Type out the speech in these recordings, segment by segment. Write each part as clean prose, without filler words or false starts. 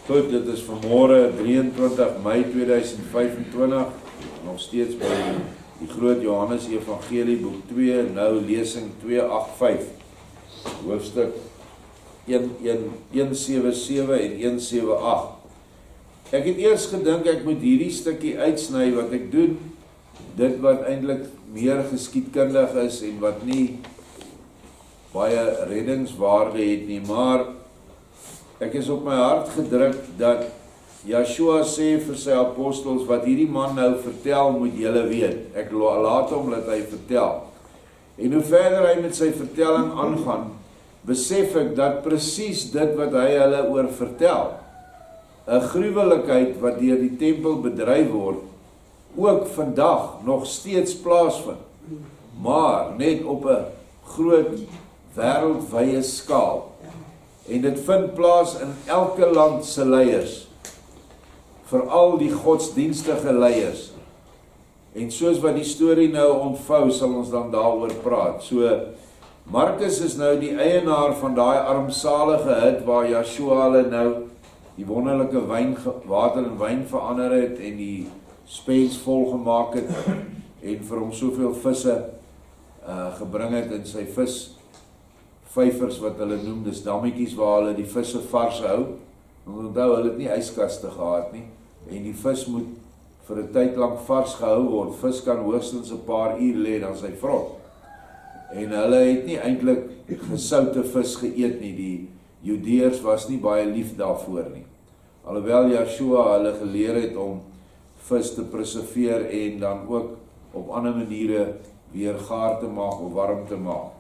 Goed, dit is vanmorgen 23 Mei 2025, nog steeds by die groot Johannes Evangelie boek 2, nou lesing 285, hoofstuk 177 en 178. Ek het eers gedink ek moet hierdie stukkie uitsny wat ek doen, dit wat eintlik meer geskiedkundig is en wat nie baie reddingswaarde het nie, maar ek is op my hart gedruk dat Yeshua sê vir sy apostels, wat hierdie man nou vertel, moet julle weet. Ek laat hom dat hy vertel. En hoe verder hy met sy vertelling aangaan, besef ek dat presies dit wat hy hulle oor vertel, 'n gruwelikheid wat deur die tempel bedryf word, ook vandag nog steeds plaasvind, maar net op 'n groot wêreldwye skaal. En dit vind plaas in elke land se leiers, veral die godsdienstige leiers. En soos wat die storie nou ontvou, sal ons dan daaroor praat. So, Markus is nou die eienaar van daai armsalige hut waar Yeshua hulle nou die wonderlike water in wyn verander het en die spens vol gemaak het en vir hom soveel visse gebring het in sy visvyvers wat hulle noem, dis dammetjies waar hulle die visse vars hou. Onthou, hulle het nie yskaste gehad nie en die vis moet vir 'n tyd lank vars gehou word. Vis kan hoogstens 'n paar uur lê dan sy vrot. En hulle het nie eintlik gesoute vis geëet nie. Die Judeërs was nie baie lief daarvoor nie. Alhoewel Yeshua hulle geleer het om vis te preserveer en dan ook op ander maniere weer gaar te maak of warm te maak.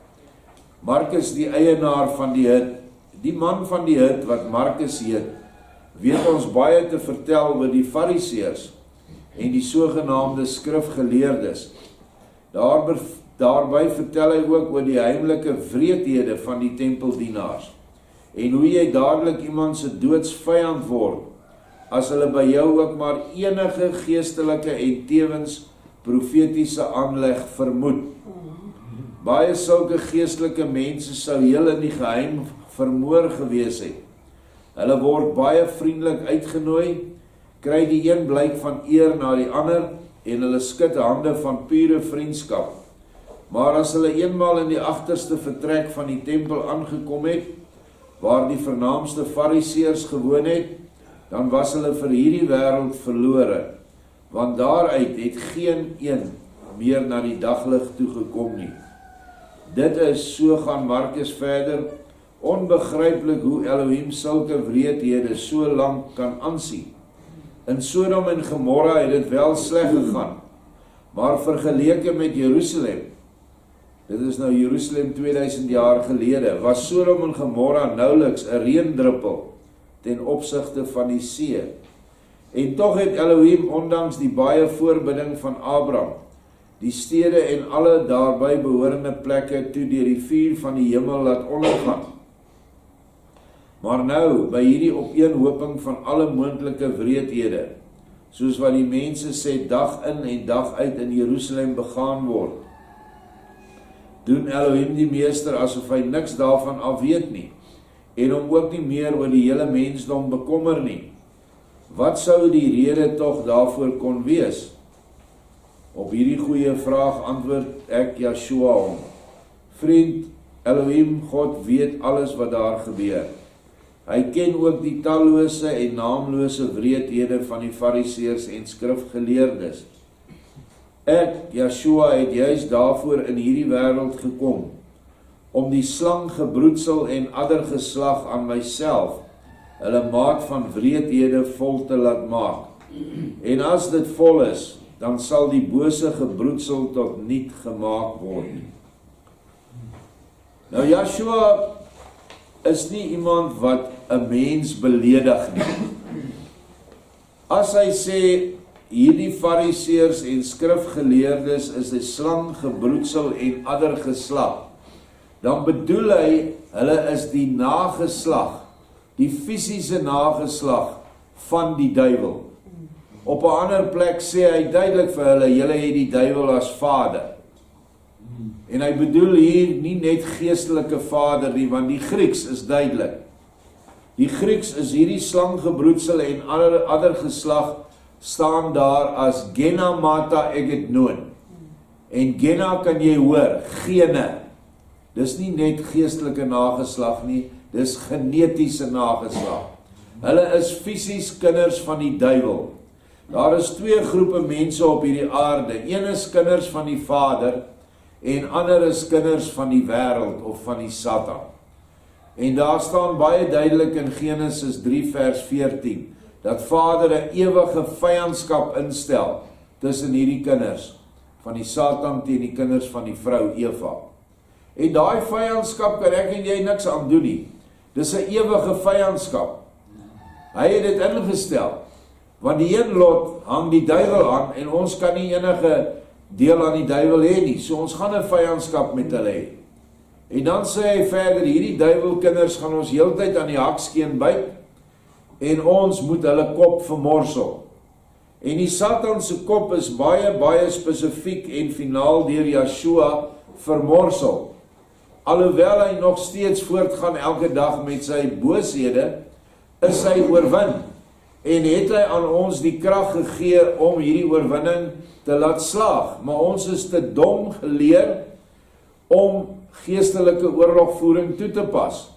Markus, die eienaar van die hut, die man van die hut wat Markus heet, weet ons baie te vertel oor die Fariseërs en die sogenaamde skrifgeleerdes. Daarby vertel hy ook oor die heimlike wreedhede van die tempeldienaars en hoe jy dadelik iemand se doodsvyand word as hulle by jou ook maar enige geestelike en tevens profetiese aanleg vermoed. Baie sulke geestelike mense sou heel in die geheim vermoor gewees het. Hulle word baie vriendelik uitgenooi, kry die een blyk van eer na die ander en hulle skud hande van pure vriendskap. Maar as hulle eenmaal in die agterste vertrek van die tempel aangekom het, waar die vernaamste Fariseërs gewoon het, dan was hulle vir hierdie wêreld verlore, want daaruit het geen een meer na die daglig toegekom nie. Dit is, so gaan Markus verder, onbegryplik hoe Elohim sulke wreedhede so lank kan aansien. In Sodom en Gomorra het dit wel sleg gegaan, maar vergeleke met Jerusalem, dit is nou Jerusalem 2000 jaar gelede, was Sodom en Gomorra nauweliks 'n reendruppel ten opsigte van die see. En tog het Elohim, ondanks die baie voorbidding van Abraham, die stede en alle daarby behorende plekke toe deur die vuur van die hemel laat ondergaan. Maar nou, by hierdie opeenhoping van alle moontlike wreedhede, soos wat die mense sê dag in en dag uit in Jerusalem begaan word, doen Elohim die meester asof hy niks daarvan af weet nie, en hom ook nie meer oor die hele mensdom bekommer nie. Wat sou die rede tog daarvoor kon wees? Op hierdie goeie vraag antwoord ek Yeshua hom. Vriend, Elohim, God weet alles wat daar gebeur. Hy ken ook die tallose en naamlose wreedhede van die Fariseërs en skrifgeleerdes. Ek, Yeshua, het juis daarvoor in hierdie wêreld gekom, om die slanggebroedsel en addergeslag aan myself, hulle maat van wreedhede vol te laat maak. En as dit vol is, dan sal die bose gebroedsel tot niet gemaak word. Nou, Yeshua is nie iemand wat 'n mens beledig nie. As hy sê, hierdie Fariseërs en skrifgeleerdes is 'n slanggebroedsel en addergeslag, dan bedoel hy, hulle is die nageslag, die fisiese nageslag van die duiwel. Op 'n ander plek sê hy duidelik vir hulle, julle het die duiwel as vader. En hy bedoel hier nie net geestelike vader nie, want die Grieks is duidelik. Die Grieks is hierdie slanggebroedsel en ander geslag staan daar as genamata egetnoon. En gena kan jy hoor, gene. Dis nie net geestelike nageslag nie, dis genetiese nageslag. Hulle is fisies kinders van die duiwel. Daar is twee groepe mense op hierdie aarde. Een is kinders van die Vader en ander is kinders van die wêreld of van die Satan. En daar staan baie duidelik in Genesis 3 vers 14 dat Vader 'n ewige vyandskap instel tussen hierdie kinders van die Satan teen die kinders van die vrou Eva. En daai vyandskap kan ek en jy niks aan doen nie. Dis 'n ewige vyandskap. Hy het dit ingestel, want die een lot hang die duiwel aan en ons kan nie enige deel aan die duiwel hê nie, so ons gaan 'n vyandskap met hulle hê. En dan sê hy verder, hierdie duiwelkinders gaan ons heeltyd aan die hakskeen byt en ons moet hulle kop vermorsel. En die Satan se kop is baie spesifiek en finaal deur Yeshua vermorsel. Alhoewel hy nog steeds voortgaan elke dag met sy booshede, is hy oorwin en het hy aan ons die krag gegee om hierdie oorwinning te laat slaag. Maar ons is te dom geleer om geestelike oorlogvoering toe te pas.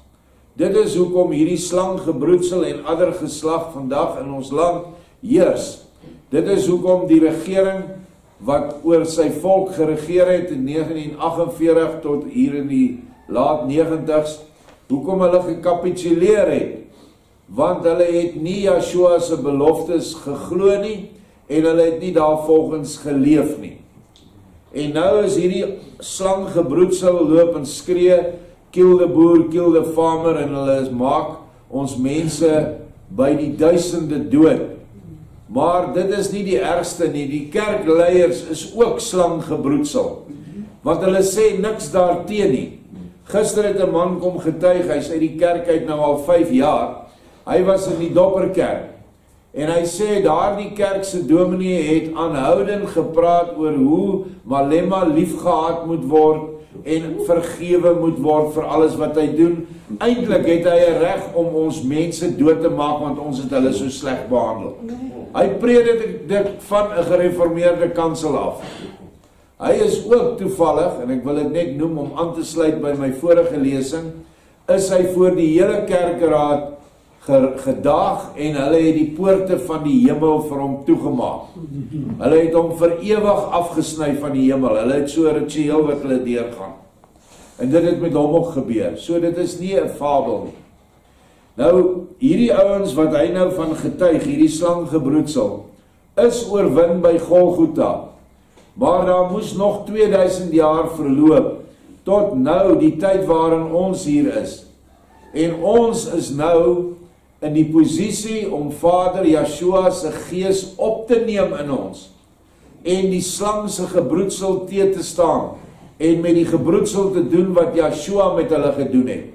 Dit is hoekom hierdie slanggebroedsel en ander geslag vandag in ons land heers. Dit is hoekom die regering wat oor sy volk geregeer het in 1948 tot hier in die laat 90's, hoekom hulle gekapituleer het. Want hulle het nie Yeshua se beloftes geglo nie en hulle het nie daarvolgens geleef nie. En nou is hierdie slanggebroedsel loop en skree, kill the boer, kill the farmer, en hulle maak ons mense by die duisende dood. Maar dit is nie die ergste nie, die kerkleiers is ook slanggebroedsel, want hulle sê niks daarteen nie. Gister het 'n man kom getuig, hy sê die kerk uit nou al 5 jaar, hy was in die Dopperkerk, en hy sê daardie kerk se dominee het aanhoudend gepraat oor hoe Malema liefgehad moet word en vergewe moet word vir alles wat hy doen. Eintlik het hy 'n reg om ons mense dood te maak, want ons het hulle so sleg behandel. Hy predik dit van 'n gereformeerde kansel af. Hy is ook toevallig, en ek wil dit net noem om aan te sluit by my vorige lesing, is hy voor die hele kerkraad gedaag en hulle het die poorte van die hemel vir hom toegemaak. Hulle het hom vir ewig afgesny van die hemel. Hulle het so 'n ritueel wat hulle deurgaan. En dit het met hom ook gebeur. So dit is nie 'n fabel nie. Nou, hierdie ouens wat hy nou van getuig, hierdie slanggebroedsel, is oorwin by Golgotha. Maar daar moes nog 2000 jaar verloop, tot nou die tyd waarin ons hier is. En ons is nou in die posisie om Vader Yeshua se gees op te neem in ons, en die slang se gebroedsel te staan, en met die gebroedsel te doen wat Yeshua met hulle gedoen het.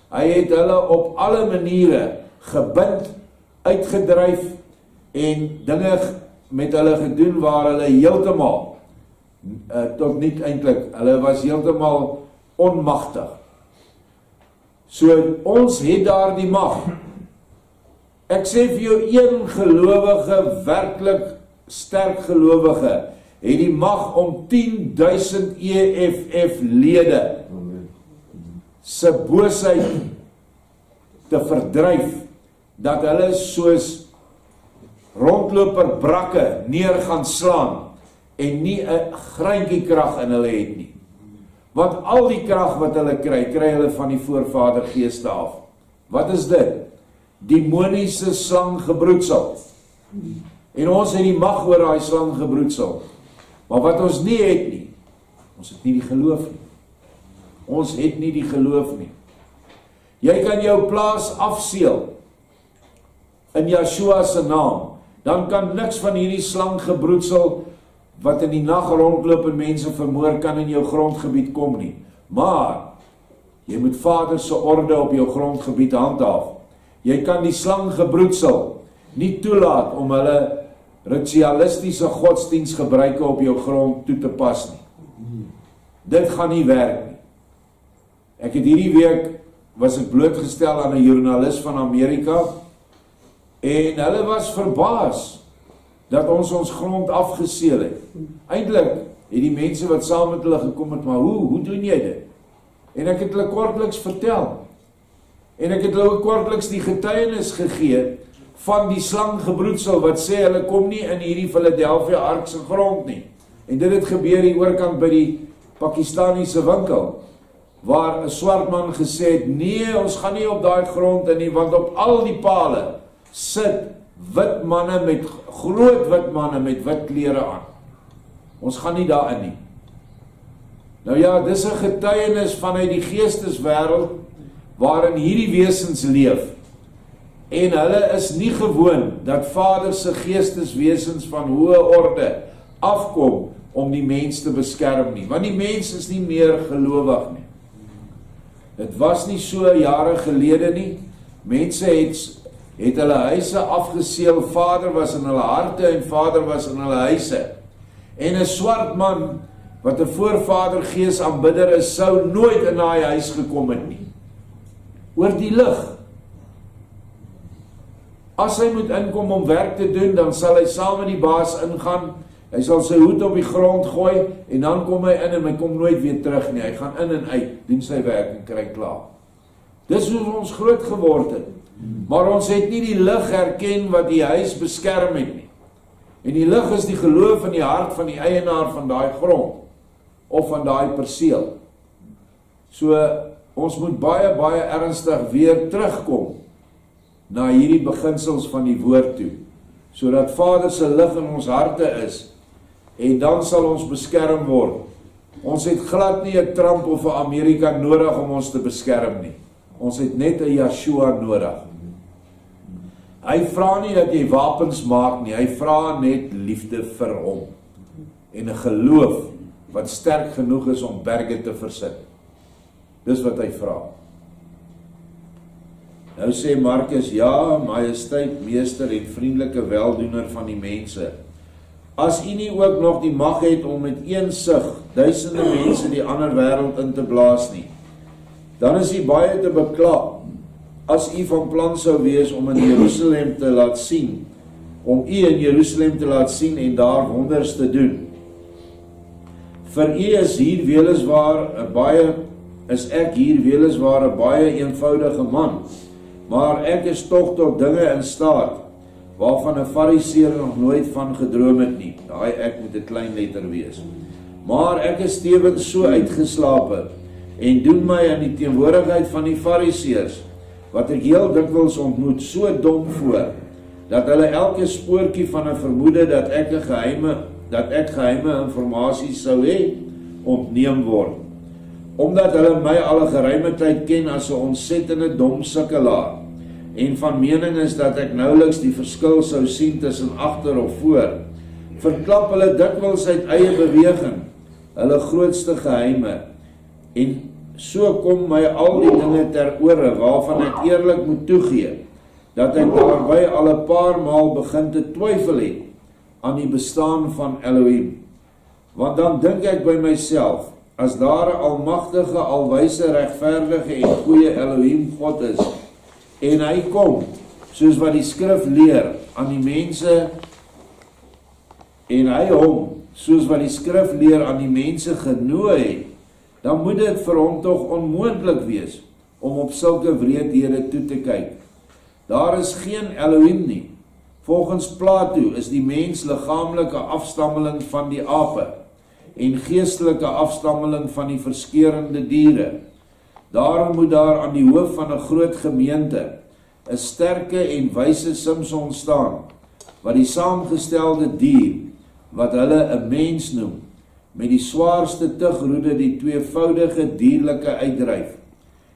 Hy het hulle op alle maniere gebind, uitgedryf, en dinge met hulle gedoen waar hulle heeltemal, tot nie eintlik, hulle was heeltemal onmagtig. So ons het daar die mag. Ek sê vir jou, een gelowige, werklik sterk gelowige, het die mag om 10.000 EFF-lede se boosheid te verdryf, dat hulle soos rondloper brakke neer gaan slaan, en nie 'n greintjie krag in hulle het nie. Want al die krag wat hulle kry hulle van die voorvader geeste af. Wat is dit? Demoniese slanggebroedsel. En ons het die mag oor daai slanggebroedsel. Maar wat ons nie het nie, ons het nie die geloof nie. Ons het nie die geloof nie. Jy kan jou plaas afseël in Yeshua se naam, dan kan niks van hierdie slanggebroedsel wat in die nag rondloop en mense vermoor kan in jou grondgebied kom nie. Maar jy moet Vader se orde op jou grondgebied handhaaf. Jy kan die slanggebroedsel nie toelaat om hulle ritualistiese godsdienstgebruike op jou grond toe te pas nie. Dit gaan nie werk nie. Ek het hierdie week was ek blootgestel aan 'n joernalis van Amerika, en hulle was verbaas dat ons grond afgeseel het. Eintlik het die mense wat saam met hulle gekom het, maar hoe doen jy dit? En ek het hulle kortliks vertel. En ek het hulle kortliks die getuienis gegee van die slanggebroedsel wat sê hulle kom nie in hierdie Philadelphia Ark se grond nie. En dit het gebeur hier oorkant by die Pakistaniese winkel, waar 'n swart man gesê het, nee, ons gaan nie op daai grond in nie, want op al die pale sit wit manne met, groot wit manne met wit klere aan. Ons gaan nie daarin nie. Nou ja, dis 'n getuienis vanuit die geesteswêreld waarin hierdie wesens leef. En hulle is nie gewoon dat Vader se geesteswesens van hoë orde afkom om die mens te beskerm nie, want die mens is nie meer gelowig nie. Dit was nie so jare gelede nie. Mense het hulle huise afgeseel, Vader was in hulle harte en Vader was in hulle huise. En 'n swart man wat 'n voorvadergees aanbidder is, sou nooit in daai huis gekom het nie. Oor die lig. As hy moet inkom om werk te doen, dan sal hy saam met die baas ingaan. Hy sal sy hoed op die grond gooi en dan kom hy in en hy kom nooit weer terug nie. Hy gaan in en uit, doen sy werk en kry klaar. Dis hoe ons groot geword het. Maar ons het nie die lig herken wat die huis beskerm het nie. En die lig is die geloof in die hart van die eienaar van daai grond of van daai perseel. So ons moet baie ernstig weer terugkom na hierdie beginsels van die woord toe, sodat Vader se lig in ons harte is, en dan sal ons beskerm word. Ons het glad nie 'n Trump of 'n Amerika nodig om ons te beskerm nie. Ons het net 'n Yeshua nodig. Hy vra nie dat jy wapens maak nie, hy vra net liefde vir hom, en 'n geloof wat sterk genoeg is om berge te versit. Dis wat hy vra. Nou sê Markus, ja, majesteit, meester en vriendelike weldoener van die mense, as u nie ook nog die mag het om met een sug duisende mense die ander wêreld in te blaas nie, dan is u baie te bekla as u van plan sou wees om in Jerusalem te laat sien, en daar wonders te doen. Vir u is hier weliswaar ek hier weliswaar 'n baie eenvoudige man, maar ek is tog tot dinge in staat waarvan 'n fariseer nog nooit van gedroom het nie. Daai ek moet 'n klein letter wees. Maar ek is tevens so uitgeslape en doen my in die teenwoordigheid van die fariseërs, wat ek heel dikwels ontmoet, so dom voor, dat hulle elke spoortjie van 'n vermoede dat ek geheime inligting sou hê, ontneem word. Omdat hulle my al 'n geruime tyd ken as 'n ontsettende dom sukkelaar, en van mening is dat ek nouliks die verskil sou sien tussen agter of voor, verklap hulle dikwels uit eie beweging hulle grootste geheime, en so kom my al die dinge ter ore, waarvan ek eerlik moet toegee, dat ek daarby al 'n paar maal begin te twyfel het aan die bestaan van Elohim. Want dan dink ek by myself, as daar 'n almagtige, alwyse, regverdige en goeie Elohim God is, en hy kom, soos wat die skrif leer, aan die mense, en hy hom, soos wat die skrif leer, aan die mense genooi het, dan moet dit vir hom tog onmoontlik wees, om op sulke wreedhede toe te kyk. Daar is geen Elohim nie. Volgens Plato is die mens liggaamlike afstammeling van die ape, en geestelike afstammeling van die verskeurende diere. Daarom moet daar aan die hoof van 'n groot gemeente 'n sterke en wyse Simson staan, wat die saamgestelde dier, wat hulle 'n mens noem, met die swaarste tugroede die tweevoudige dierlike uitdryf,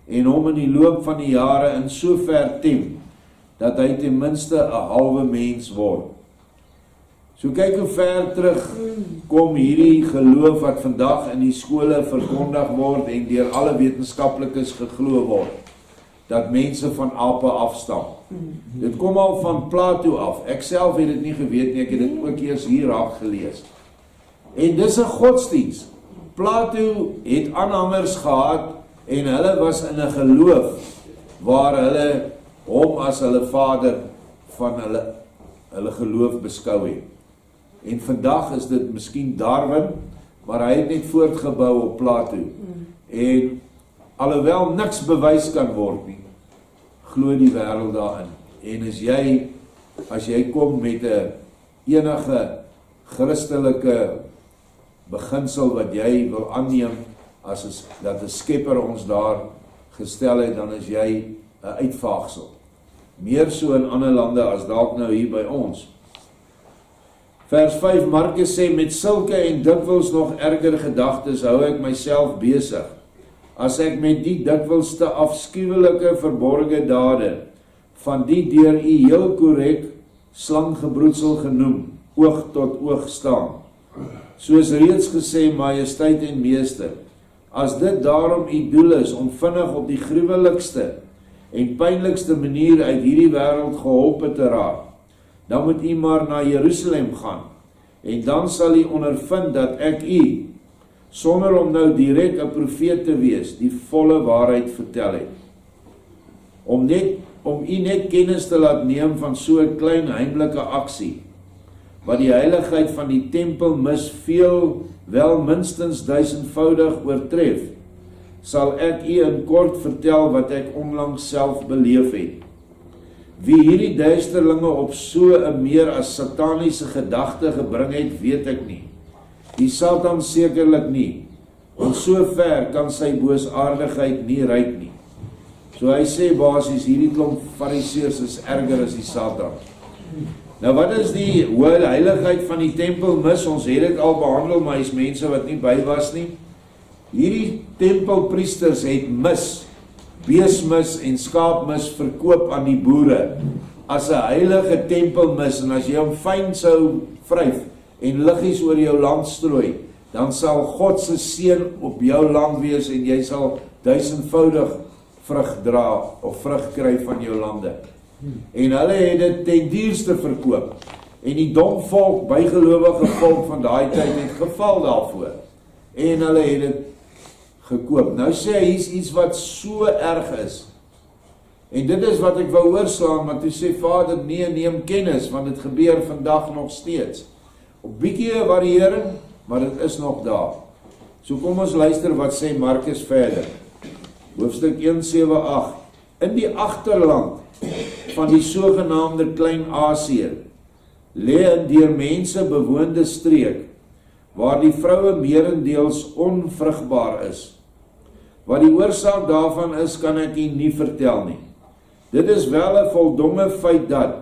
en hom in die loop van die jare in so ver tem, dat hy ten minste 'n halwe mens word. So kyk hoe ver terug kom hierdie geloof wat vandag in die skole verkondig word en deur alle wetenskaplikes geglo word, dat mense van ape afstam. Dit kom al van Plato af. Ek self het dit nie geweet nie, ek het dit ook eers hier raak gelees. En dis 'n godsdiens. Plato het aanhangers gehad en hulle was in 'n geloof waar hulle hom as hulle vader van hulle geloof beskou het. En vandag is dit miskien Darwin, maar hy het net voortgebou op Plato. En alhoewel niks bewys kan word nie, glo die wêreld daarin. En as jy kom met 'n enige Christelike beginsel wat jy wil aanneem, dat 'n skepper ons daar gestel het, dan is jy 'n uitvaagsel. Meer so in ander lande as dalk nou hier by ons. Vers 5, Markus sê, met sulke en dikwels nog erger gedagtes hou ek myself besig, as ek met die dikwels te afskuwelike verborge dade van die deur u heel korrek slanggebroedsel genoem, oog tot oog staan. Soos reeds gesê, majesteit en meester, as dit daarom u doel is om vinnig op die gruwelikste en pynlikste manier uit hierdie wêreld geholpe te raak, dan moet u maar na Jerusalem gaan, en dan sal u ondervind dat ek u, sonder om nou direk 'n profeet te wees, die volle waarheid vertel het. Om u net kennis te laat neem van so 'n klein heimlike aksie, wat die heiligheid van die tempel mis wel minstens 1000voudig oortref, sal ek u in kort vertel wat ek onlangs self beleef het. Wie hierdie duisterlinge op so 'n meer as sataniese gedagte gebring het, weet ek nie. Die Satan sekerlik nie, want so ver kan sy boosaardigheid nie reik nie. So hy sê basies, hierdie klomp fariseërs is erger as die Satan. Nou wat is die hoë heiligheid van die tempel mis? Ons het dit al behandel, maar is mense wat nie by was nie. Hierdie tempelpriesters het beesmis en skaapmis verkoop aan die boere as 'n heilige tempelmis, en as jy hom fyn sou vryf en liggies oor jou land strooi, dan sal God se seën op jou land wees en jy sal 1000voudig vrug dra of vrug kry van jou lande. En hulle het dit ten duurste verkoop, en die dom volk, bygelowige volk van daai tyd het geval daarvoor, en hulle het dit gekoop. Nou sê hy, hier's iets wat so erg is, en dit is wat ek wou oorslaan, maar toe sê Vader, nee, neem kennis, want dit gebeur vandag nog steeds. Op bietjie variëring, maar dit is nog daar. So kom ons luister wat sê Markus verder. Hoofstuk 1:7-8. In die agterland van die sogenaamde Klein-Asië lê 'n deur mense bewoonde streek, waar die vroue meerendeels onvrugbaar is. Wat die oorsaak daarvan is, kan ek u nie vertel nie. Dit is wel 'n voldonge feit dat,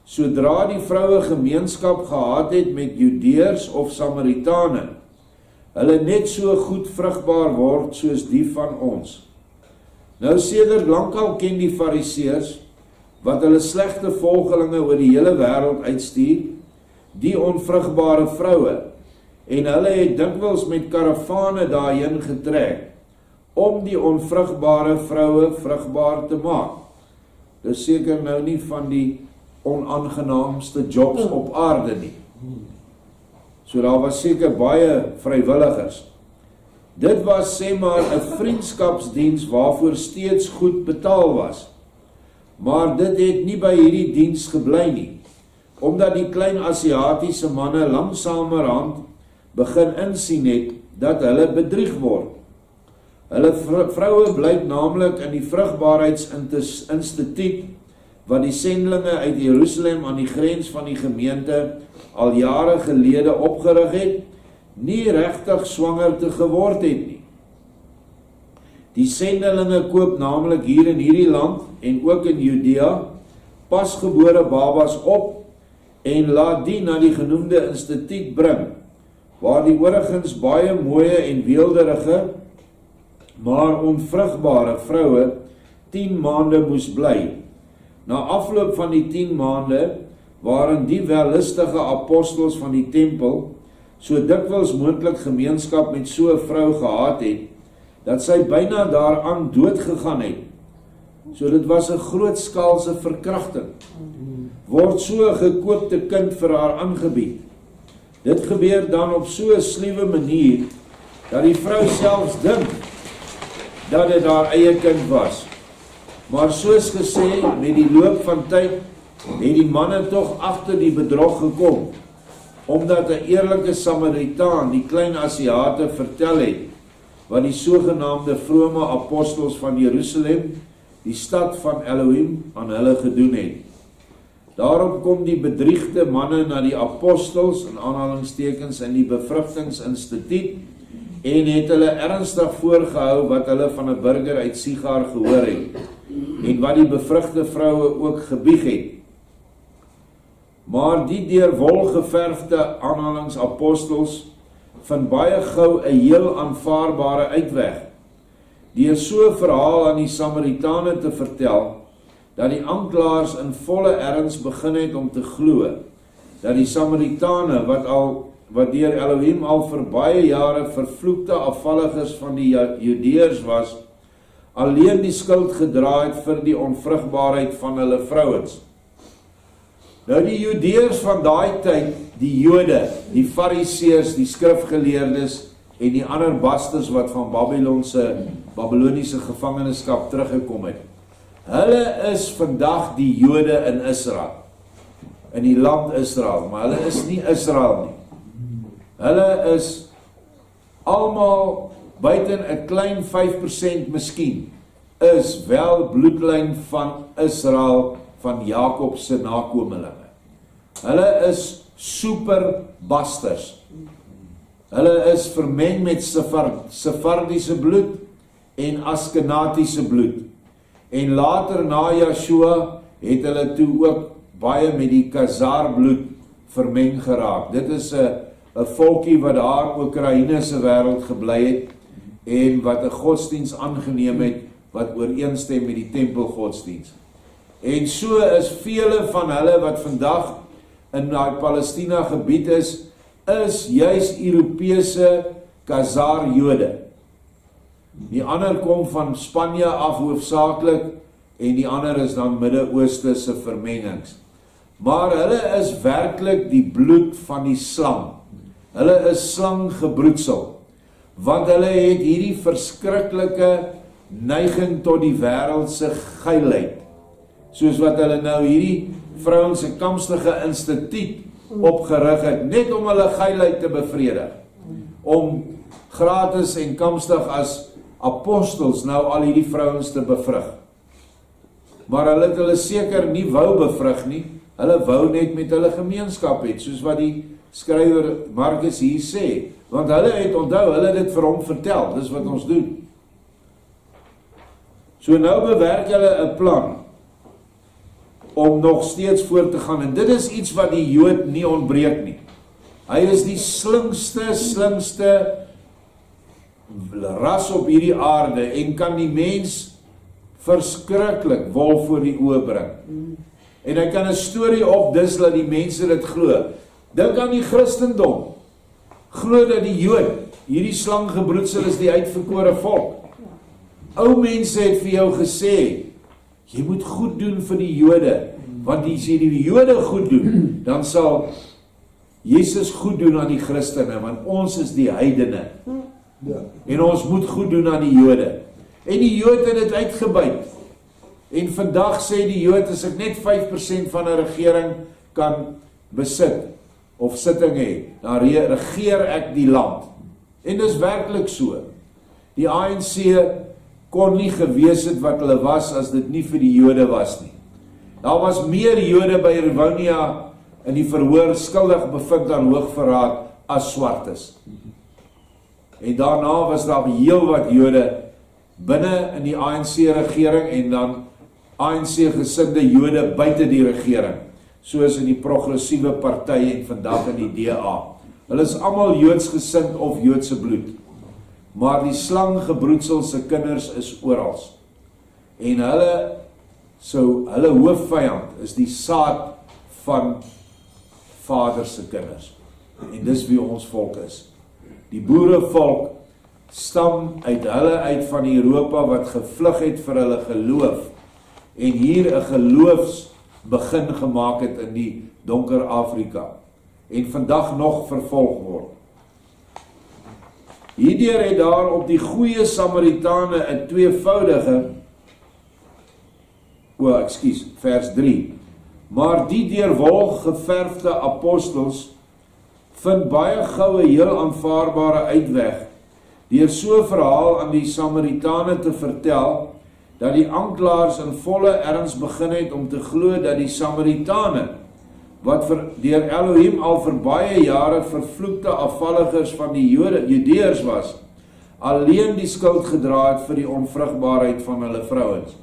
sodra die vroue gemeenskap gehad het met Judeërs of Samaritane, hulle net so goed vrugbaar word soos die van ons. Nou sedert lankal ken die fariseërs, wat hulle slegte volgelinge oor die hele wêreld uitstuur, die onvrugbare vroue, en hulle het dikwels met karavane daarheen getrek, om die onvrugbare vroue vrugbaar te maak. Dis seker nou nie van die onaangenaamste jobs op aarde nie. So daar was seker baie vrywilligers. Dit was sê maar 'n vriendskapsdiens waarvoor steeds goed betaal was. Maar dit het nie by hierdie diens gebly nie, omdat die klein Asiatiese manne langsamerhand begin insien het dat hulle bedrieg word. Hulle vroue blyk naamlik in die vrugbaarheidsinstituut wat die sendelinge uit Jerusalem aan die grens van die gemeente al jare gelede opgerig het, nie regtig swanger te geword het nie. Die sendelinge koop naamlik hier in hierdie land en ook in Judea pasgebore babas op en laat die na die genoemde instituut bring, waar die oorigens baie mooie en weelderige, maar onvrugbare vroue 10 maande moes bly. Na afloop van die 10 maande, waarin die wellustige apostels van die tempel so dikwels moontlik gemeenskap met so 'n vrou gehad het, dat sy byna daaraan dood gegaan het. So dit was 'n grootskaalse verkrachting. Word so 'n gekoopte kind vir haar aangebied. Dit gebeur dan op so 'n sluwe manier, dat die vrou selfs dink, dat dit haar eie kind was. Maar soos gesê, met die loop van tyd, het die manne tog agter die bedrog gekom, omdat 'n eerlike Samaritaan die klein Asiate vertel het, wat die sogenaamde vrome apostels van Jerusalem, die stad van Elohim, aan hulle gedoen het. Daarom kom die bedriegde manne na die apostels, in aanhalingstekens, in die bevrugtingsinstituut, en het hulle ernstig voorgehou wat hulle van 'n burger uit Sigar gehoor het, en wat die bevrugte vroue ook gebieg het. Maar die deur wol geverfde aanhalingsapostels vind baie gou 'n heel aanvaarbare uitweg, deur so 'n verhaal aan die Samaritane te vertel, dat die aanklaers in volle erns begin het om te glo, dat die Samaritane, wat deur Elohim al vir baie jare vervloekte afvalligers van die Judeërs was, alleen die skuld gedra het vir die onvrugbaarheid van hulle vrouens. Nou die Judeërs van daai tyd, die Jode, die Fariseërs, die skrifgeleerdes en die ander basters wat van Babyloniese gevangenskap teruggekom het. Hulle is vandag die Jode in Israel, in die land Israel, maar hulle is nie Israel nie. Hulle is almal buiten 'n klein 5% miskien, is wel bloedlyn van Israel, van Jakob se nakomelinge. Hulle is super basters. Hulle is vermeng met Sephardiese bloed en Askenatiese bloed. En later na Yeshua het hulle toe ook baie met die Khazar bloed vermeng geraak. Dit is 'n volkie wat daar Oekraïne se wêreld gebly het en wat 'n godsdiens aangeneem het wat ooreenstem met die tempelgodsdiens. En so is vele van hulle wat vandag in daai Palestina gebied is juis Europese Khazar Jode. Die ander kom van Spanje af hoofsaaklik en die ander is dan Midde-Ooste se vermengings. Maar hulle is werklik die bloed van die slang. Hulle is slanggebroedsel, want hulle het hierdie verskriklike neiging tot die wêreldse geilheid. Soos wat hulle nou hierdie vrouense kamstige instituut opgerig het, net om hulle geilheid te bevredig. Om gratis en kamstig as apostels nou al hierdie vrouens te bevrug. Maar hulle het hulle seker nie wou bevrug nie, hulle wou net met hulle gemeenskap het, soos wat die skrywer Markus hier sê, want hulle het onthou, hulle het dit vir hom vertel, dis wat ons doen. So nou bewerk hulle 'n plan om nog steeds voort te gaan, en dit is iets wat die Jood nie ontbreek nie. Hy is die slinkste ras op hierdie aarde en kan die mens verskriklik wol voor die oë bring. En hy kan 'n storie opdis dat die mense dit glo. Dink aan die Christendom. Glo dat die Jood, hierdie slanggebroedsel is die uitverkore volk. Ou mense het vir jou gesê, jy moet goed doen vir die Jode, want as jy die Jode goed doen, dan sal Jesus goed doen aan die Christene, want ons is die heidene. En ons moet goed doen aan die Jode. En die Jood het dit uitgebuit. En vandag sê die Jood, as ek net 5% van 'n regering kan besit, of sitting hê, dan regeer ek die land. En dis werklik so. Die ANC kon nie gewees het wat hulle was as dit nie vir die Jode was nie. Daar was meer Jode by Rivonia in die verhoor skuldig bevind aan hoogverraad as swartes. En daarna was daar heel wat Jode binne in die ANC regering en dan ANC gesinde Jode buite die regering, soos in die progressiewe partye en vandag in die DA. Hulle is almal Joods gesind of Joodse bloed. Maar die slanggebroedsel se kinders is oral. En hulle hoofvyand is die saad van Vader se kinders. En dis wie ons volk is. Die boerevolk stam uit hulle uit van Europa wat gevlug het vir hulle geloof en hier 'n geloofsbegin gemaak het in die donker Afrika en vandag nog vervolg word. Hierdeur het daar op die goeie Samaritane 'n tweevoudige, vers 3, maar die deur wol geverfde apostels vind baie gou 'n heel aanvaarbare uitweg, deur so 'n verhaal aan die Samaritane te vertel, dat die aanklaers in volle erns begin het om te glo dat die Samaritane, wat deur Elohim al vir baie jare vervloekte afvalligers van die Judeërs was, alleen die skuld gedra het vir die onvrugbaarheid van hulle vrouens.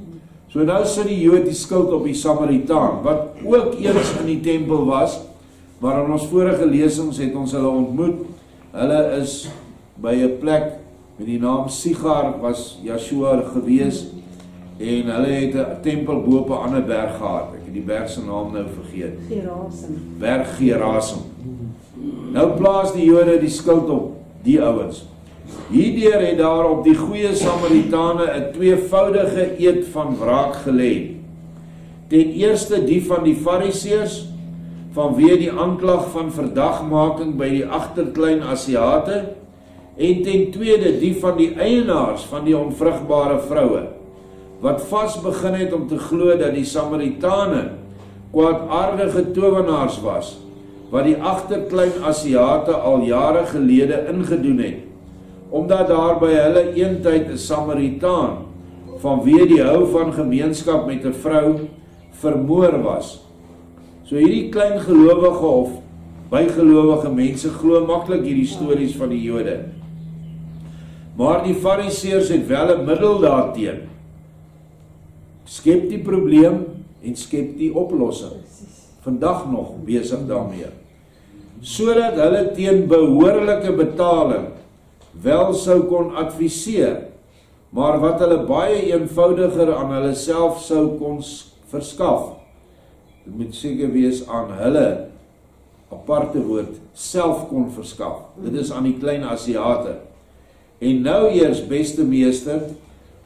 So nou sit die Jood die skuld op die Samaritaan, wat ook eens in die tempel was, maar in ons vorige lesings het ons hulle ontmoet. Hulle is by 'n plek met die naam Sigar, was Yeshua gewees, en hulle het 'n tempel bo op 'n ander berg gehad. Ek het die berg se naam nou vergeet. Gerasim. Berg Gerasim. Nou plaas die Jode die skuld op die ouens. Hierdeur het daar op die goeie Samaritane 'n tweevoudige eed van wraak gelê. Ten eerste die van die Fariseërs, vanweë die aanklag van verdagmaking by die agterklein Asiate, en ten tweede die van die eienaars van die onvrugbare vroue, wat vas begin het om te glo dat die Samaritane kwaadaardige towenaars was, wat die agterklein Asiate al jare gelede ingedoen het, omdat daar by hulle eentyd 'n Samaritaan, vanweë die hou van gemeenskap met 'n vrou, vermoor was. So hierdie klein gelowige of bygelowige mense glo maklik hierdie stories van die Jode. Maar die Fariseërs het wel 'n middel daarteen. Skep die probleem en skep die oplossing. Vandag nog besig daarmee. Sodat hulle teen behoorlike betaling wel sou kon adviseer, maar wat hulle baie eenvoudiger aan hulle self sou kon verskaf. Dit moet seker wees aan hulle, aparte woord, self kon verskaf. Dit is aan die klein Asiate. En nou eers, beste meester,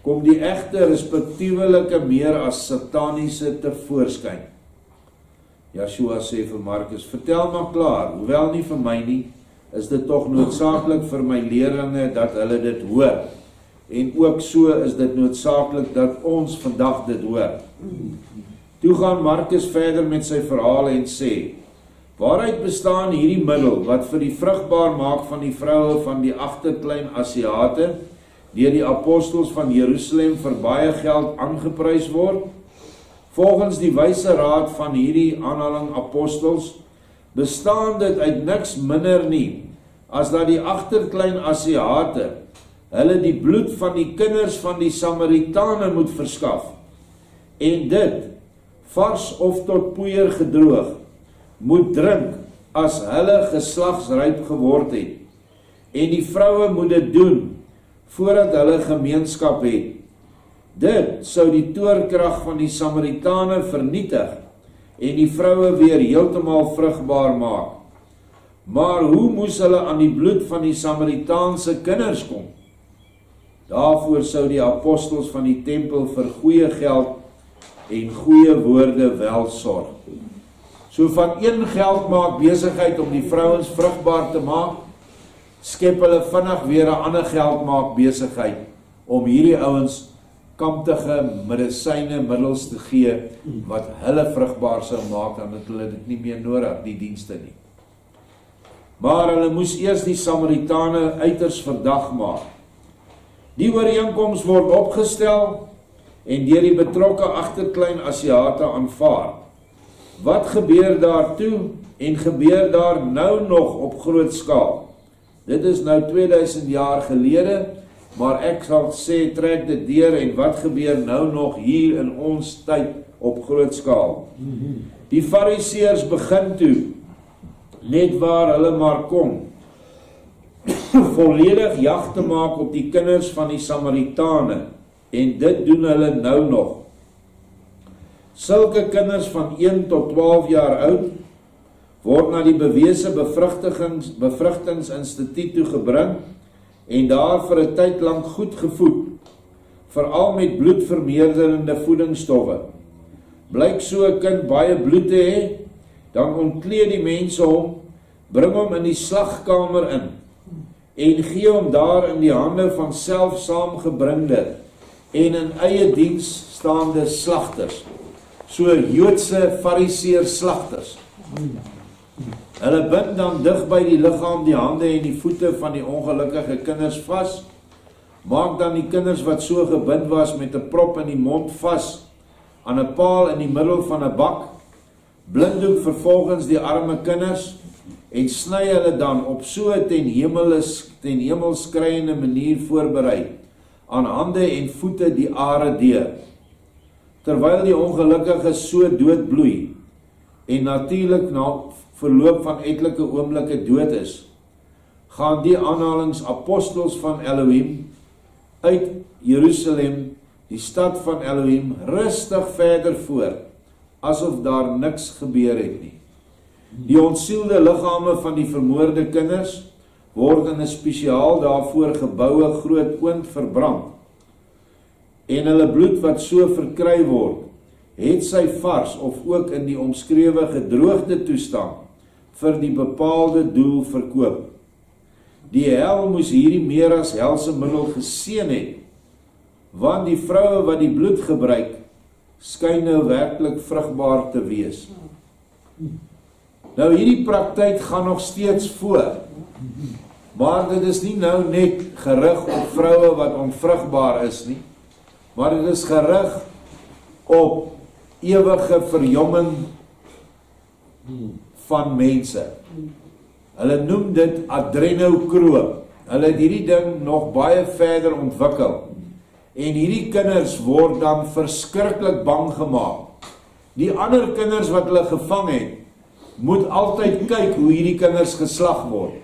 kom die egte respektievelike meer as sataniese tevoorskyn. Yeshua sê vir Markus, vertel maar klaar, hoewel nie vir my nie, is dit tog noodsaaklik vir my leerlinge dat hulle dit hoor. En ook so is dit noodsaaklik dat ons vandag dit hoor. Toe gaan Markus verder met sy verhaal en sê, waaruit bestaan hierdie middel wat vir die vrugbaar maak van die vroue van die agterklein Asiate deur die apostels van Jerusalem vir baie geld aangeprys word? Volgens die wyse raad van hierdie aanhaling apostels bestaan dit uit niks minder nie as dat die agterklein Asiate hulle die bloed van die kinders van die Samaritane moet verskaf en dit vars of tot poeier gedroog moet drink as hulle geslagsryp geword het en die vroue moet dit doen voordat hulle gemeenskap het. Dit sou die toorkrag van die Samaritane vernietig en die vroue weer heeltemal vrugbaar maak. Maar hoe moes hulle aan die bloed van die Samaritaanse kinders kom? Daarvoor sou die apostels van die tempel vir goeie geld en goeie woorde wel sorg. So van een geldmaak besigheid om die vrouens vrugbaar te maak, skep hulle vinnig weer 'n ander geldmaak besigheid om hierdie ouens kamptige medisyne middels te gee wat hulle vrugbaar sou maak, dan het hulle dit nie meer nodig, die dienste nie. Maar hulle moes eers die Samaritane uiters verdag maak. Die ooreenkoms word opgestel en deur die betrokke agterklein Asiate aanvaar. Wat gebeur daar toe en gebeur daar nou nog op groot skaal? Dit is nou 2000 jaar gelede, maar ek sal sê, trek dit deur en wat gebeur nou nog hier in ons tyd op groot skaal? Die Fariseërs begin toe, net waar hulle maar kon, volledig jag te maak op die kinders van die Samaritane, en dit doen hulle nou nog. Sulke kinders van 1 tot 12 jaar oud, word na die bewese bevrugtingsinstituut toe gebring, en daar vir 'n tyd lank goed gevoed, veral met bloedvermeerderende voedingsstowwe. Blyk so 'n kind baie bloed te hê, dan ontkleed die mense hom, bring hom in die slagkamer in, en gee hom daar in die hande van self saamgebringde en in eie diens staande slagters, so Joodse fariseer slagters. Hulle bind dan dig by die liggaam die hande en die voete van die ongelukkige kinders vas, maak dan die kinders wat so gebind was met 'n prop in die mond vas aan 'n paal in die middel van 'n bak, blinddoek vervolgens die arme kinders en sny hulle dan op so ten hemel skreiende manier voorberei aan hande en voete die are deur, terwyl die ongelukkige so doodbloei en natuurlik na verloop van etlike oomblikke dood is, gaan die aanhalingsapostels van Elohim uit Jerusalem, die stad van Elohim, rustig verder voort, asof daar niks gebeur het nie. Die ontsielde liggame van die vermoorde kinders word in 'n spesiaal daarvoor gebouwe groot oond verbrand, en hulle bloed wat so verkry word, het sy vars of ook in die omskrewe gedroogde toestand vir die bepaalde doel verkoop. Die hel moes hierdie meer as helse middel geseën het, want die vroue wat die bloed gebruik, skyn nou werklik vrugbaar te wees. Nou hierdie praktyk gaan nog steeds voor, maar dit is nie nou net gerig op vroue wat onvrugbaar is nie, maar dit is gerig op ewige verjomming van mense. Hulle noem dit adrenokroom. Hulle het hierdie ding nog baie verder ontwikkel. En hierdie kinders word dan verskriklik bang gemaak. Die ander kinders wat hulle gevang het, moet altyd kyk hoe hierdie kinders geslag word.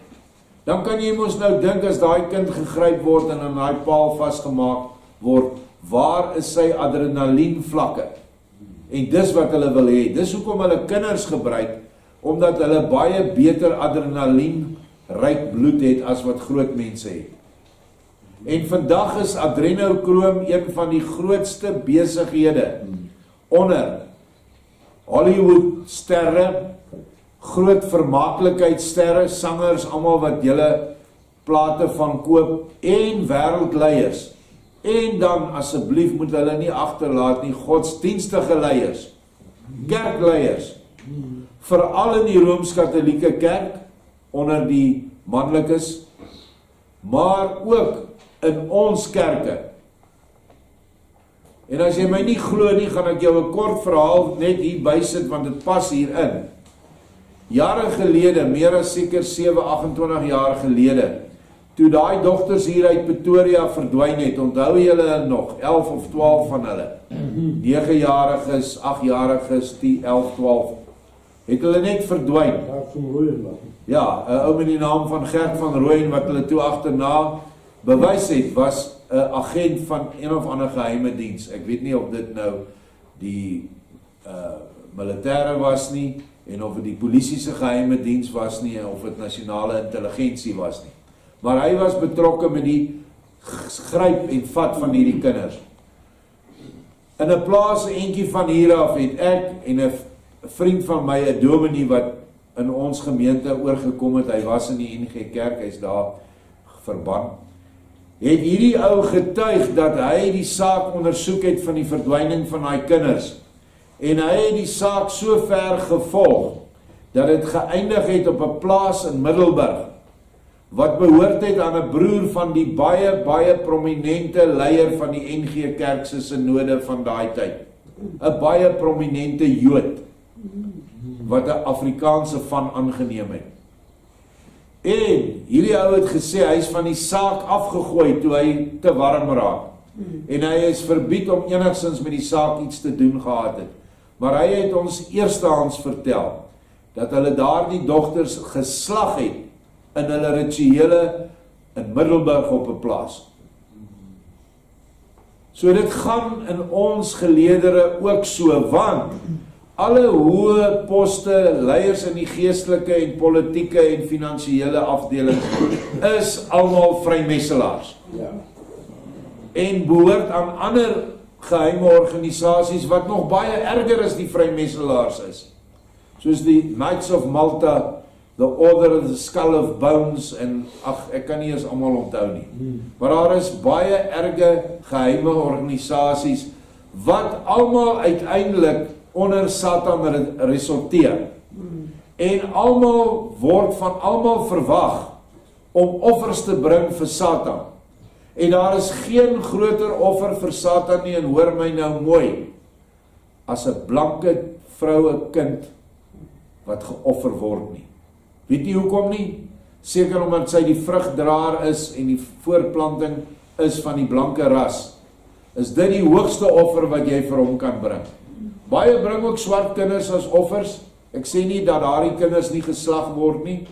Dan kan jy mos nou dink as daai kind gegryp word en aan daai paal vasgemaak word, waar is sy adrenalien vlakke? En dis wat hulle wil hê. Dis hoekom hulle kinders gebruik, omdat hulle baie beter adrenalien ryk bloed het as wat groot mense het. En vandag is adrenokroom een van die grootste besighede onder Hollywood sterre, groot vermaaklikheidssterre, sangers, almal wat julle plate van koop, en wêreldleiers. En dan asseblief moet hulle nie agterlaat nie, godsdienstige leiers, kerkleiers, veral in die Rooms-Katholieke kerk, onder die manlikes, maar ook in ons kerke. En as jy my nie glo nie, gaan ek jou 'n kort verhaal net hier bysit, want dit pas hierin. Jare gelede, meer as seker 28 jaar gelede, toe daai dogters hier uit Pretoria verdwyn het, onthou julle nog, 11 of 12 van hulle, 9-jariges, 8-jariges, 10, 11, 12, het hulle net verdwyn. Ja, 'n ou met die naam van Gert van Rooyen, wat hulle toe agterna bewys het, was 'n agent van een of ander geheime diens. Ek weet nie of dit nou die militêre was nie, en of dit die polisie se geheime diens was nie, en of dit nasionale intelligensie was nie. Maar hy was betrokke met die gryp en vat van hierdie kinders. In 'n plaas eentjie van hier af het ek en 'n vriend van my, 'n dominee wat in ons gemeente oorgekom het, hy was in die NG Kerk, hy's daar verban, het hierdie ou getuig dat hy die saak ondersoek het van die verdwyning van daai kinders. En hy het die saak so ver gevolg, dat dit geëindig het op 'n plaas in Middelburg, wat behoort het aan 'n broer van die baie prominente leier van die NG Kerk se synode van daai tyd. 'n baie prominente Jood, wat 'n Afrikaanse van aangeneem het. En hierdie ou het gesê, hy is van die saak afgegooi toe hy te warm raak. En hy is verbied om enigstens met die saak iets te doen gehad het. Maar hy het ons eerstehands vertel, dat hulle daardie dogters geslag het, in hulle rituele in Middelburg op 'n plaas. So dit gaan in ons geleedere ook so, want alle hoë poste, leiers in die geestelike en politieke en finansiële afdelings is almal vrymesselaars. Ja. En behoort aan ander geheime organisasies wat nog baie erger as die vrymesselaars is. Soos die Knights of Malta The Order of the Skull of Bones, en ek kan nie eens almal onthou nie. Maar daar is baie erge geheime organisasies, wat almal uiteindelik onder Satan resulteer. En almal word van almal verwag om offers te bring vir Satan. En daar is geen groter offer vir Satan nie, en hoor my nou mooi, as 'n blanke vroue kind wat geoffer word nie. Weet jy hoekom nie? Seker omdat sy die vrugdraer is en die voortplanting is van die blanke ras. Is dit die hoogste offer wat jy vir hom kan bring? Baie bring ook swart kinders as offers. Ek sê nie dat daardie kinders nie geslag word nie.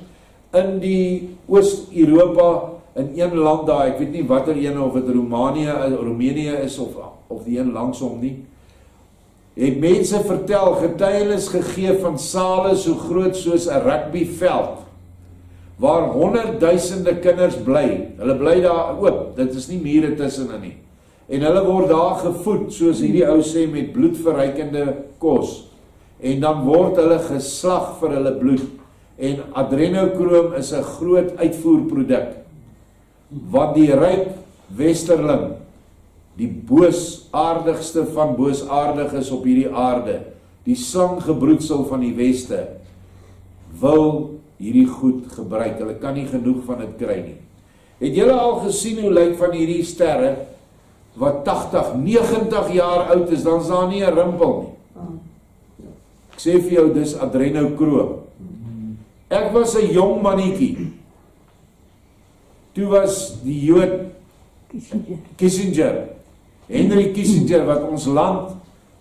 In die Oost-Europa, in een land daar, ek weet nie watter een, of het Roemenië is, of die een langsom nie, het mense vertel, getuienis gegee van sale so groot soos 'n rugbyveld, waar 100.000 kinders bly. Hulle bly daar oop, dit is nie mure tussenin nie. En hulle word daar gevoed, soos hierdie ou sê, met bloedverrykende kos. En dan word hulle geslag vir hulle bloed. En adrenokroom is 'n groot uitvoerproduk, wat die ryk westerling, die boosaardigste van boosaardiges op hierdie aarde, die slanggebroedsel van die weste, wil hierdie goed gebruik. Hulle kan nie genoeg van dit kry nie. Het julle al gesien hoe lyk van hierdie sterre, wat 80, 90 jaar oud is, dan is daar nie 'n rimpel nie. Ek sê vir jou, dis adrenokroom. Ek was 'n jong mannetjie. Toe was die Jood Kissinger, Henry Kissinger, wat ons land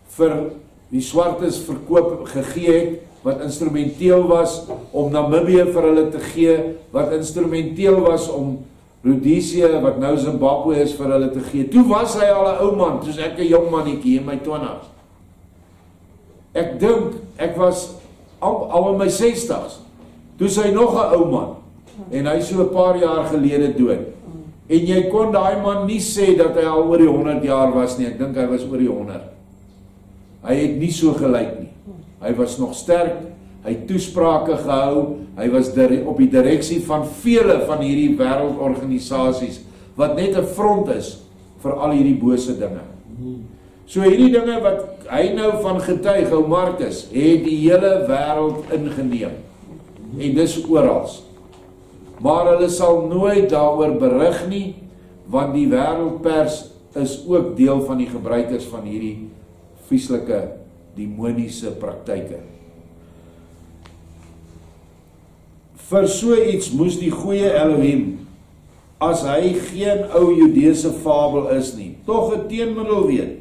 vir die swartes verkoop gegee het, wat instrumenteel was om Namibië vir hulle te gee, wat instrumenteel was om Rhodesië, wat nou Zimbabwe is, vir hulle te gee. Toe was hy al 'n ou man, soos ek 'n jong mannetjie in my 20's. Ek dink, ek was al in my 60's. Toe is hy nog 'n ou man, en hy so 'n paar jaar gelede dood. En jy kon daai man nie sê dat hy al oor die 100 jaar was nie, ek dink hy was oor die 100. Hy het nie so gelyk nie. Hy was nog sterk, hy het toesprake gehou, hy was op die direksie van vele van hierdie wêreldorganisasies, wat net 'n front is vir al hierdie bose dinge. So hierdie dinge wat hy nou van getuig, ou Marcus, het die hele wêreld ingeneem. En dis oral. Maar hulle sal nooit daaroor berig nie, want die wêreldpers is ook deel van die gebruikers van hierdie vieslike, demoniese praktyke. Vir so iets moes die goeie Elohim, as hy geen ou Judeese fabel is nie, tog 'n teenmiddel weet.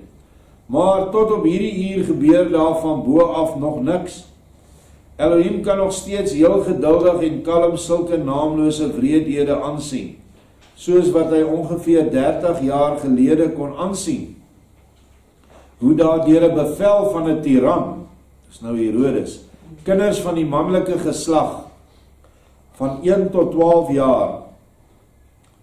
Maar tot op hierdie uur gebeur daar van bo af nog niks. Elohim kan nog steeds heel geduldig en kalm sulke naamlose wreedhede aansien, soos wat hy ongeveer 30 jaar gelede kon aansien. Hoe daar deur 'n bevel van 'n tiran, dis nou Herodes, kinders van die manlike geslag van 1 tot 12 jaar,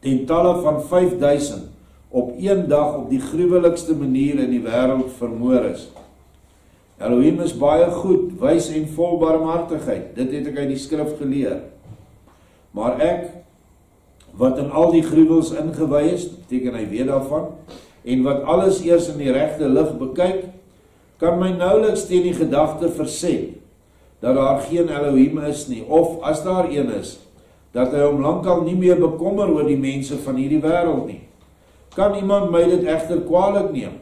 ten talle van 5000, op een dag op die gruwelikste manier in die wêreld vermoor is. Elohim is baie goed, wys en vol barmhartigheid. Dit het ek uit die skrif geleer. Maar ek, wat in al die gruwels ingewy is, beteken hy weet daarvan, en wat alles eers in die regte lig bekyk, kan my nouliks teen die gedagte verset, dat daar geen Elohim is nie, of as daar een is, dat hy hom lankal nie meer bekommer oor die mense van hierdie wêreld nie. Kan iemand my dit egter kwaadlik neem?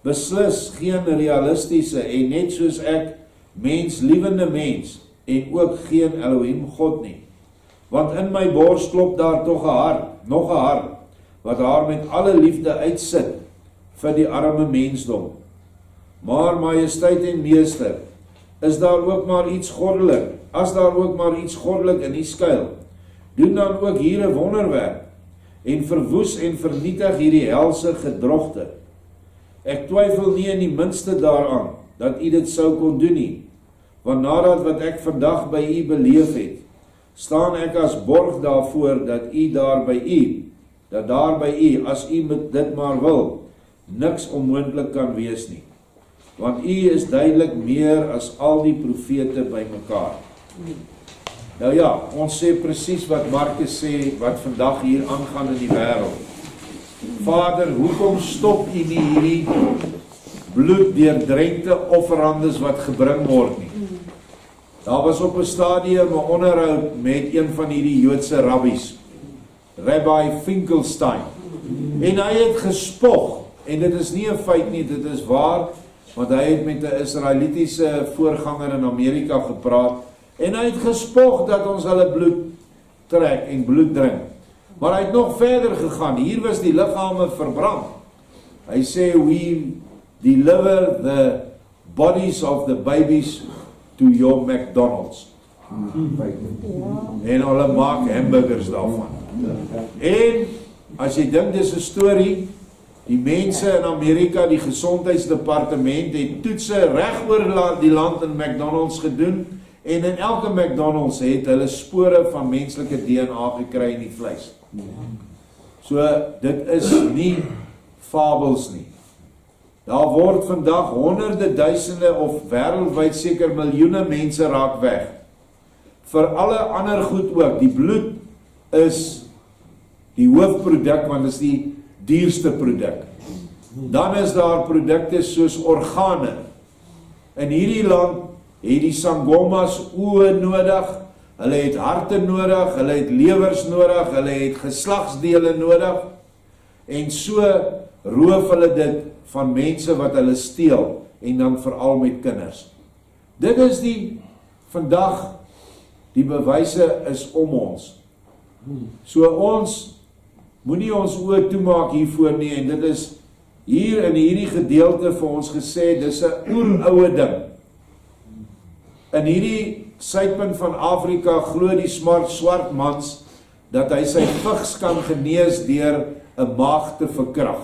Beslis geen realistiese en net soos ek, menslievende mens, en ook geen Elohim God nie. Want in my bors klop daar tog 'n hart, nog 'n hart, wat haar met alle liefde uitsit vir die arme mensdom. Maar majesteit en meester, is daar ook maar iets goddelik, as daar ook maar iets goddelik in die skuil, doen dan ook hier 'n wonderwerk, en verwoes en vernietig hierdie helse gedrogte. Ek twyfel nie in die minste daaraan, dat u dit sou kon doen nie, want nadat wat ek vandag by u beleef het, staan ek as borg daarvoor, dat daar by u, as u met dit maar wil, niks onmoontlik kan wees nie. Want u is duidelik meer as al die profete by mekaar. Nou ja, ons sê presies wat Markus sê, wat vandag hier aangaan in die wêreld. Vader, hoekom stop U nie hierdie bloeddeurdrenkte offerandes wat gebring word nie? Daar was op 'n stadium 'n onderhoud met een van hierdie Joodse rabbies, Rabbi Finkelstein. En hy het gespog, en dit is nie 'n feit nie, dit is waar, want hy het met 'n Israelitiese voorganger in Amerika gepraat, en hy het gespog dat ons hulle bloed trek en bloed drink. Maar hy het nog verder gegaan, hier was die liggame verbrand. Hy sê, we deliver the bodies of the babies to your McDonald's. En hulle maak hamburgers daarvan. En as jy dink dis 'n storie, die mense in Amerika, die gesondheidsdepartement het toetse reg oor die land in McDonald's gedoen, en in elke McDonald's het hulle spore van menslike DNA gekry in die vleis. So dit is nie fabels nie. Daar word vandag honderde duisende of wêreldwyd seker miljoene mense raak weg. Vir alle ander goed ook. Die bloed is die hoofproduk, want dit is die duurste produk. Dan is daar produkte soos organe. In hierdie land het die Sangomas oë nodig, hulle het harte nodig, hulle het lewers nodig, hulle het geslagsdele nodig, en so roof hulle dit van mense wat hulle steel, en dan veral met kinders. Dit is vandag, die bewyse is om ons. So ons moenie ons oë toemaak hiervoor nie, en dit is hier in hierdie gedeelte vir ons gesê, dis 'n oeroue ding. In hierdie suidpunt van Afrika glo die swart mans dat hy sy vigs kan genees deur 'n maag te verkrag.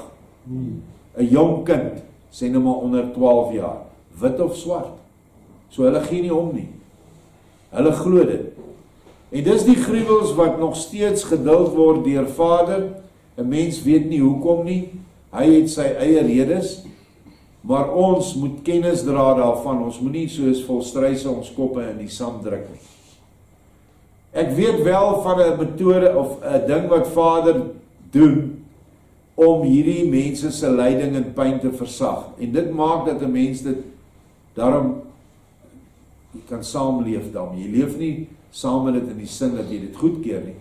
'n Jong kind, sê nou maar onder 12 jaar, wit of swart. So hulle gee nie om nie. Hulle glo dit. En dis die gruwels wat nog steeds geduld word deur Vader. 'n Mens weet nie hoekom nie. Hy het sy eie redes. Maar ons moet kennis dra daarvan. Ons moet nie soos volstruise ons koppe in die sand druk nie. Ek weet wel van 'n metode of 'n ding wat Vader doen om hierdie mense se lyding en pyn te versag. En dit maak dat 'n mens dit daarom jy kan saamleef daarmee. Jy leef nie saam met dit in die sin dat jy dit goedkeur nie.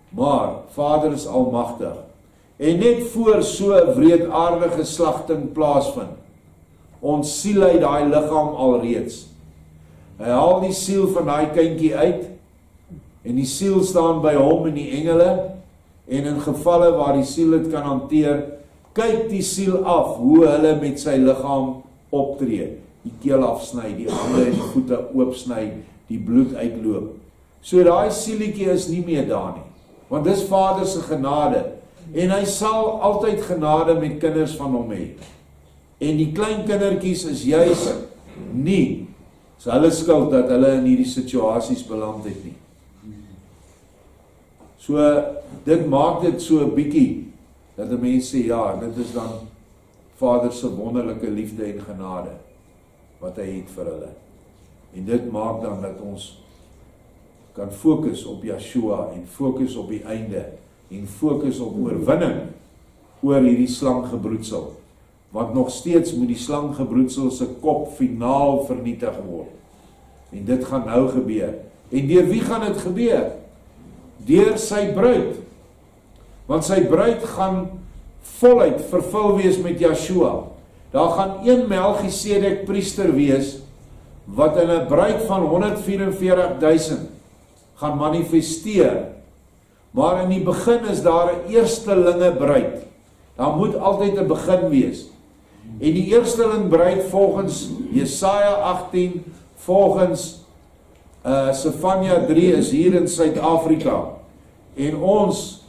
Maar Vader is almagtig. En net voor so 'n wreedaardige slagting plaasvind, ons siel uit daai liggaam alreeds. Hy haal die siel van daai kindjie uit, en die siel staan by hom en die engele, en in gevalle waar die siel dit kan hanteer, kyk die siel af hoe hulle met sy liggaam optree. Die keel afsny, die hande en die voete oopsny, die bloed uitloop. So daai sielietjie is nie meer daar nie, want dis Vader se genade, en hy sal altyd genade met kinders van hom hê. En die klein kindertjies is juis nie so hulle skuld dat hulle in hierdie situasies beland het nie. So dit maak dit so 'n bietjie dat 'n mens sê, ja, dit is dan Vader se wonderlike liefde en genade wat hy het vir hulle. En dit maak dan dat ons kan fokus op Yeshua en fokus op die einde en fokus op oorwinning oor hierdie slanggebroedsel. Want nog steeds moet die slanggebroedsel se kop finaal vernietig word. En dit gaan nou gebeur. En deur wie gaan dit gebeur? Deur sy bruid. Want sy bruid gaan voluit vervul wees met Yeshua. Daar gaan een Melchisedek priester wees wat in 'n bruid van 144.000 gaan manifesteer. Maar in die begin is daar 'n eerstelinge bruid. Daar moet altyd 'n begin wees. En die eersteling bruid volgens Jesaja 18, volgens Sefanja 3 is hier in Suid-Afrika. En ons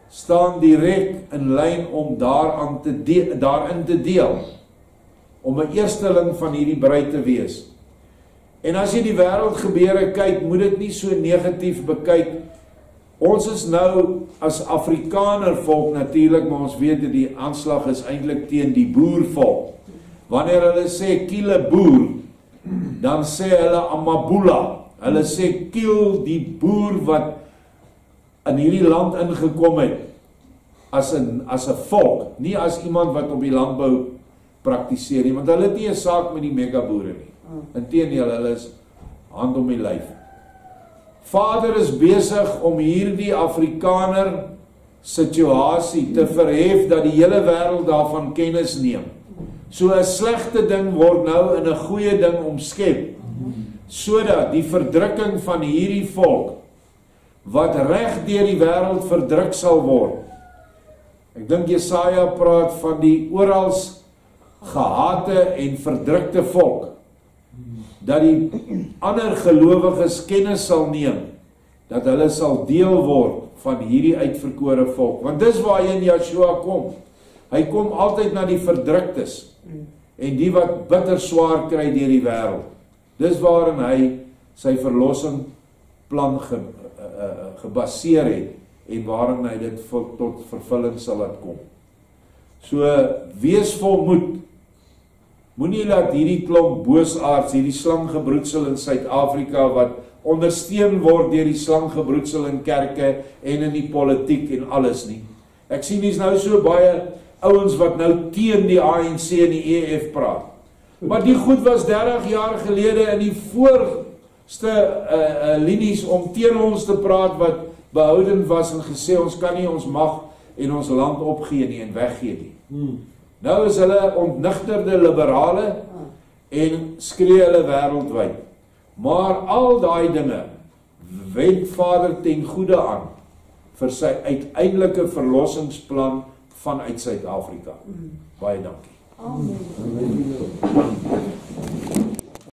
staan direk in lyn om daarin te deel. Om 'n eersteling van hierdie bruid te wees. En as jy die wêreldgebeure kyk, moet dit nie so negatief bekyk. Ons is nou as Afrikaner volk natuurlik, maar ons weet dat die aanslag is eintlik teen die boervolk. Wanneer hulle sê kiele boer, dan sê hulle Amabula. Hulle sê kill die boer wat in hierdie land ingekom het as 'n volk, nie as iemand wat op die landbou praktiseer nie, want hulle het nie 'n saak met die megaboere nie. Inteendeel, hulle is hand om die lyf. Vader is besig om hierdie Afrikaner situasie te verhef dat die hele wêreld daarvan kennis neem. So 'n slegte ding word nou in 'n goeie ding omskep, sodat die verdrukking van hierdie volk wat reg deur die wêreld verdruk sal word. Ek dink Jesaja praat van die orals gehate en verdrukte volk, dat die ander gelowiges kennis sal neem, dat hulle sal deel word van hierdie uitverkore volk. Want dis waarheen Yeshua kom. Hy kom altyd na die verdruktes en die wat bitter swaar kry deur die wêreld. Dis waarin hy sy verlossing plan gebaseer het en waarin hy dit tot vervulling sal laat kom. So wees volmoed. Moenie laat hierdie klomp boosaards, hierdie slanggebroedsel in Suid-Afrika wat ondersteun word deur die slanggebroedsel in kerke en in die politiek en alles nie. Ek sien hier's nou so baie ouens wat nou teen die ANC en die EF praat. Maar die goed was 30 jaar gelede in die voorste linies om teen ons te praat wat behouden was en gesê ons kan nie ons mag en ons land opgee nie en weggee nie. Nou is hulle ontnigterde liberale en skree hulle wêreldwyd. Maar al daai dinge wend Vader ten goeie aan vir sy uiteindelike verlossingsplan vanuit Suid-Afrika. Baie dankie. Amen.